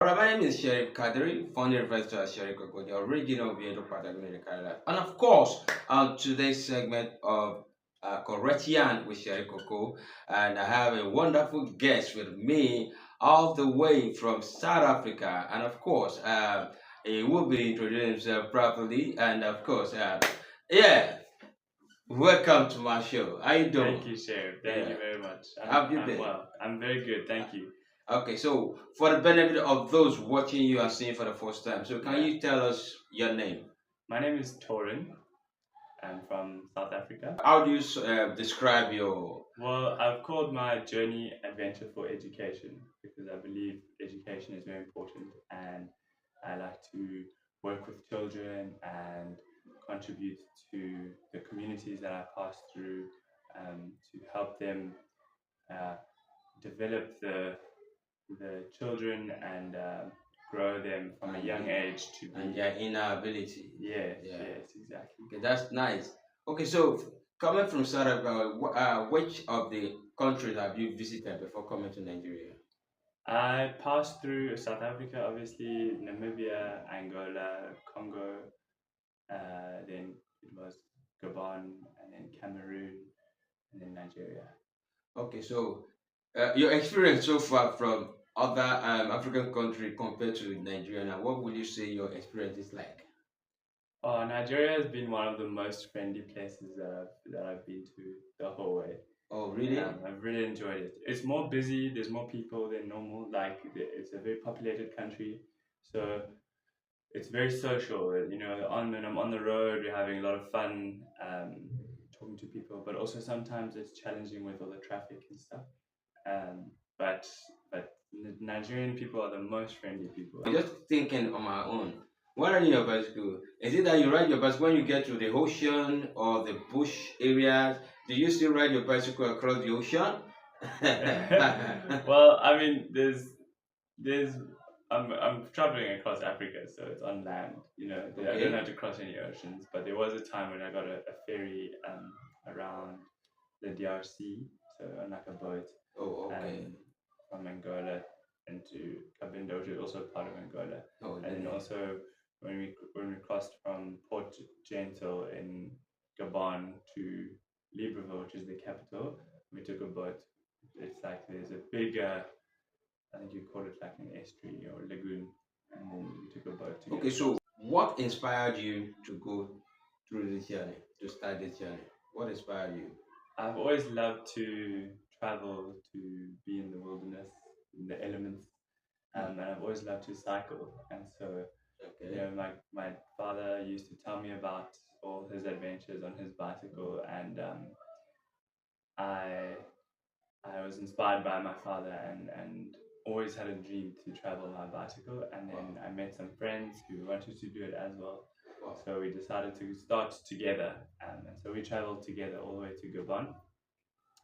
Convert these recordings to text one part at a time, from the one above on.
Alright, my name is Sheriff Kadri, founder investor at Sheriff Koko, the original vehicle product in Canada. And of course, on today's segment of Correctian with Sheriff Koko, and I have a wonderful guest with me all the way from South Africa. And of course, he will be introducing himself properly. And of course, yeah, welcome to my show. How you doing? Thank you, Sheriff. Thank you very much. How have you I'm been? well. I'm very good. Thank you. Okay, so for the benefit of those watching you and seeing for the first time, so can you tell us your name? My name is Torin. I'm from South Africa. How do you describe your? Well, I've called my journey Adventure for Education because I believe education is very important and I like to work with children and contribute to the communities that I pass through to help them uh, develop the children and grow them from a young age to be And their inner ability. yes, Yeah. yes, exactly. Okay, that's nice. Okay, so coming from South Africa, which of the countries have you visited before coming to Nigeria? I passed through South Africa, obviously Namibia, Angola, Congo, then it was Gabon, and then Cameroon, and then Nigeria. Okay, so your experience so far from other African countries compared to Nigeria now, what would you say your experience is like? Nigeria has been one of the most friendly places that I've been to the whole way. Oh, really? I've really enjoyed it. It's more busy. There's more people than normal. It's a very populated country, so it's very social. You know, when I'm on the road, we're having a lot of fun, talking to people. But also sometimes it's challenging with all the traffic and stuff. But Nigerian people are the most friendly people. I'm just thinking on my own. When riding your bicycle, is it that you ride your bicycle when you get to the ocean or the bush areas? Do you still ride your bicycle across the ocean? Well, I mean, there's I'm traveling across Africa, so it's on land. You know, I don't have to cross any oceans. But there was a time when I got a ferry around the DRC, so on like a boat. Oh, okay. From Angola into Cabinda, which is also part of Angola. Oh, and then also when we crossed from Port Gentil in Gabon to Libreville, which is the capital, we took a boat. It's like there's a big, I think you call it like an estuary or lagoon, and then we took a boat to Okay, so what inspired you to go through this journey, to start this journey? What inspired you? I've always loved to travel, to be in the wilderness, in the elements, and I've always loved to cycle. And so, you know, my father used to tell me about all his adventures on his bicycle, and I I was inspired by my father and always had a dream to travel my bicycle. And then I met some friends who wanted to do it as well. So we decided to start together, and so we traveled together all the way to Gabon.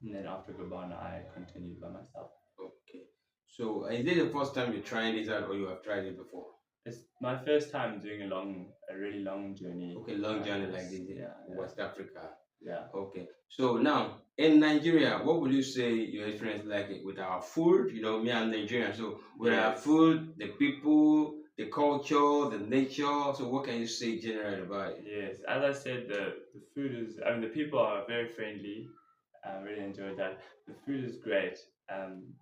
And then after Gabon, I continued by myself. Okay. So is it the first time you're trying this out or you have tried it before? It's my first time doing a really long journey. Okay, long journey like this in West Africa. Yeah. Okay. So now in Nigeria, what would you say your experience like it with our food? You know, me and Nigerian. So with our food, the people, the culture, the nature. So what can you say generally about it? Yes, as I said, the food is. I mean, the people are very friendly. I really enjoyed that. The food is great.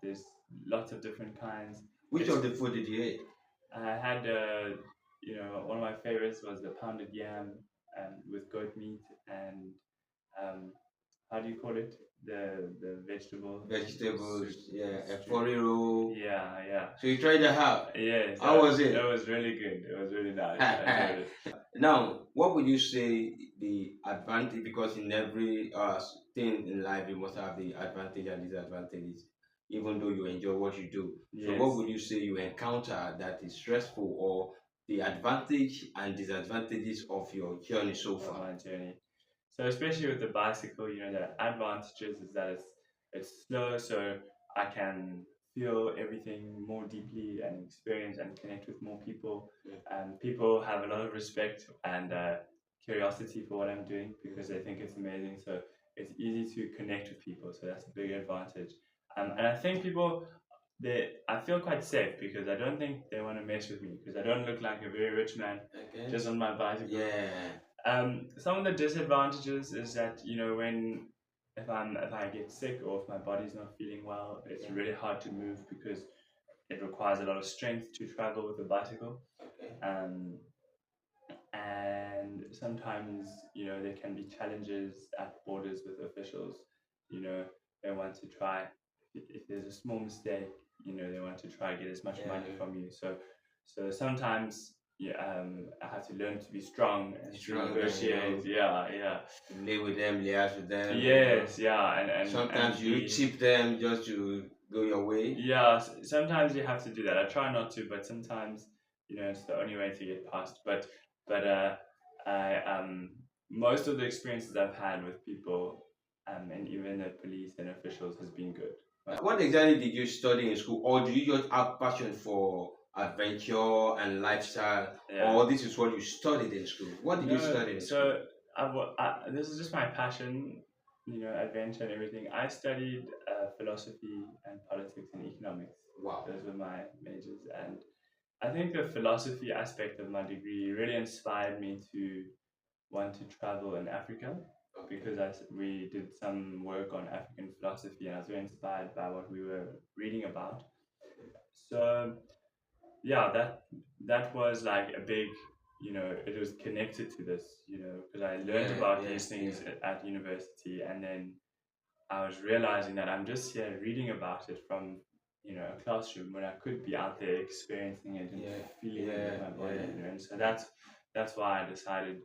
There's lots of different kinds. Which of the food did you eat? I had, you know, one of my favorites was the pounded yam with goat meat and how do you call it? The vegetable. Vegetables, yeah, a foriro. Yeah, yeah. So you tried that out? Yes. How was it? It was really good. It was really nice. Now, what would you say the advantage? Because in every thing in life, you must have the advantage and disadvantages. Even though you enjoy what you do, yes. So what would you say you encounter that is stressful, or the advantage and disadvantages of your journey so far? My journey. So especially with the bicycle, you know, the advantages is that it's slow, so I can feel everything more deeply and experience and connect with more people. And people have a lot of respect and curiosity for what I'm doing because they think it's amazing. So it's easy to connect with people. So that's a big advantage. And I think people I feel quite safe because I don't think they want to mess with me because I don't look like a very rich man just on my bicycle. Some of the disadvantages is that when if I get sick or if my body's not feeling well, it's really hard to move because it requires a lot of strength to travel with a bicycle. Um, and sometimes there can be challenges at borders with officials. They want to try, if there's a small mistake, they want to try get as much money from you. So sometimes I have to learn to be strong and to negotiate. Yeah. Live with them, liaise with them. Yes, yeah, and sometimes and you tip them just to go your way. Yeah, sometimes you have to do that. I try not to, but sometimes it's the only way to get past. But I most of the experiences I've had with people and even the police and officials has been good. What exactly did you study in school, or do you just have passion for adventure and lifestyle, or this is what you studied in school? What did you study in school? This is just my passion, adventure and everything. I studied philosophy and politics and economics. Wow. Those were my majors. And I think the philosophy aspect of my degree really inspired me to want to travel in Africa because we did some work on African philosophy and I was very inspired by what we were reading about. So yeah, that was like a big, it was connected to this, because I learned about these things at university, and then I was realizing that I'm just here reading about it from a classroom when I could be out there experiencing it and feeling it with my body, and so that's why I decided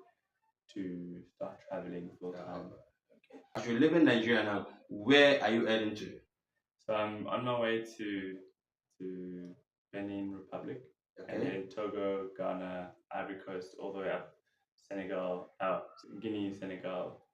to start traveling full time. As you live in Nigeria now, where are you heading to? So I'm on my way to Benin Republic, and then Togo, Ghana, Ivory Coast, all the way up Senegal, Guinea, Senegal,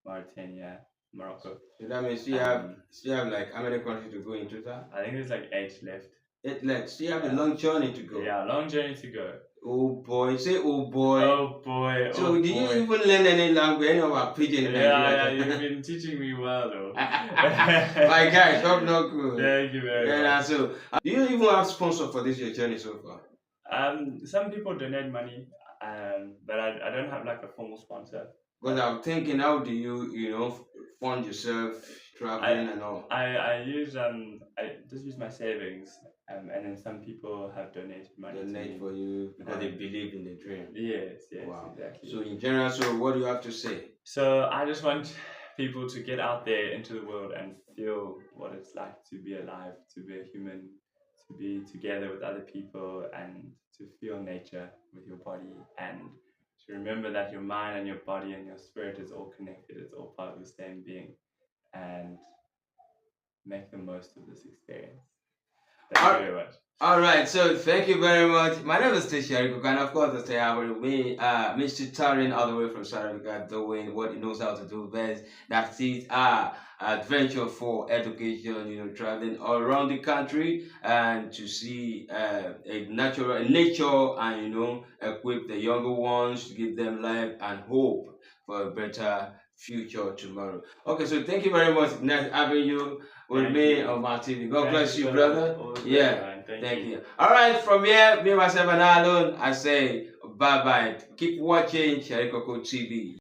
Mauritania, Morocco. So that means you have like how many countries to go in total? I think there's like 8 left. 8 left. So you have a long journey to go. Yeah, long journey to go. Oh boy, say oh boy. Oh boy. So did you even learn any language, any of our pidgin in Nigeria? Yeah, you've been teaching me well though. My guy, stop not good. Thank you very much. So do you even have sponsor for this your journey so far? Some people donate money, but I don't have like a formal sponsor. Because I'm thinking, how do you fund yourself traveling and all? I just use my savings, and then some people have donated money. Donate for you because they believe in the dream. Yes, wow. Exactly. So in general, what do you have to say? So I just want people to get out there into the world and feel what it's like to be alive, to be a human, to be together with other people, and to feel nature with your body, and to remember that your mind and your body and your spirit is all connected. It's all part of the same being, and make the most of this experience. Thank you very much. All right, so thank you very much. My name is Tishariko, and of course, I stay here with me, Mr TORIN, all the way from South Africa, doing what he knows how to do best. That is adventure for education, traveling all around the country and to see a natural nature and, equip the younger ones to give them life and hope for a better future tomorrow. Okay, so thank you very much. Nice having you with me on my TV. God bless you, brother. Thank you. All right, from here, me, myself, and I alone, I say bye bye. Keep watching Sherikoko TV.